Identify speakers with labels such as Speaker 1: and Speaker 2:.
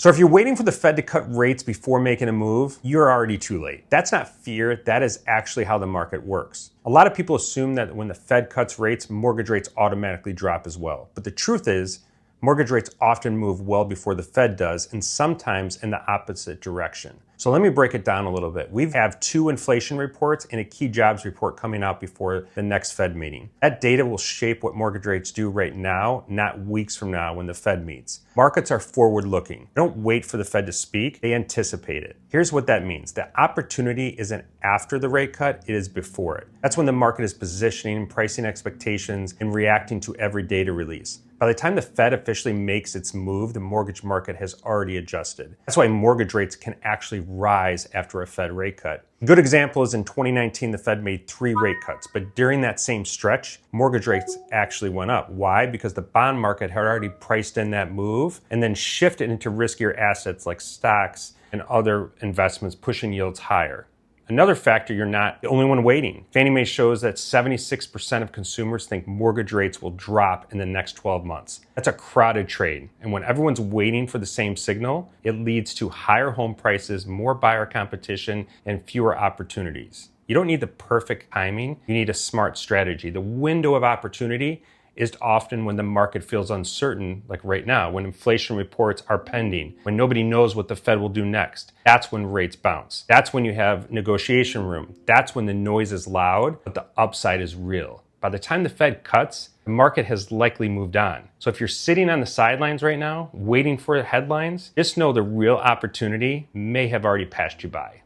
Speaker 1: So if you're waiting for the Fed to cut rates before making a move, you're already too late. That's not fear, that is actually how the market works. A lot of people assume that when the Fed cuts rates, mortgage rates automatically drop as well. But the truth is, mortgage rates often move well before the Fed does, and sometimes in the opposite direction. So let me break it down a little bit. We have 2 inflation reports and a key jobs report coming out before the next Fed meeting. That data will shape what mortgage rates do right now, not weeks from now when the Fed meets. Markets are forward-looking. They don't wait for the Fed to speak, they anticipate it. Here's what that means. The opportunity isn't after the rate cut, it is before it. That's when the market is positioning, pricing expectations, and reacting to every data release. By the time the Fed officially makes its move, the mortgage market has already adjusted. That's why mortgage rates can actually rise after a Fed rate cut. A good example is in 2019, the Fed made 3 rate cuts, but during that same stretch, mortgage rates actually went up. Why? Because the bond market had already priced in that move and then shifted into riskier assets like stocks and other investments, pushing yields higher. Another factor, you're not the only one waiting. Fannie Mae shows that 76% of consumers think mortgage rates will drop in the next 12 months. That's a crowded trade. And when everyone's waiting for the same signal, it leads to higher home prices, more buyer competition, and fewer opportunities. You don't need the perfect timing, you need a smart strategy. The window of opportunity is often when the market feels uncertain, like right now, when inflation reports are pending, when nobody knows what the Fed will do next. That's when rates bounce. That's when you have negotiation room. That's when the noise is loud, but the upside is real. By the time the Fed cuts, the market has likely moved on. So if you're sitting on the sidelines right now, waiting for headlines, just know the real opportunity may have already passed you by.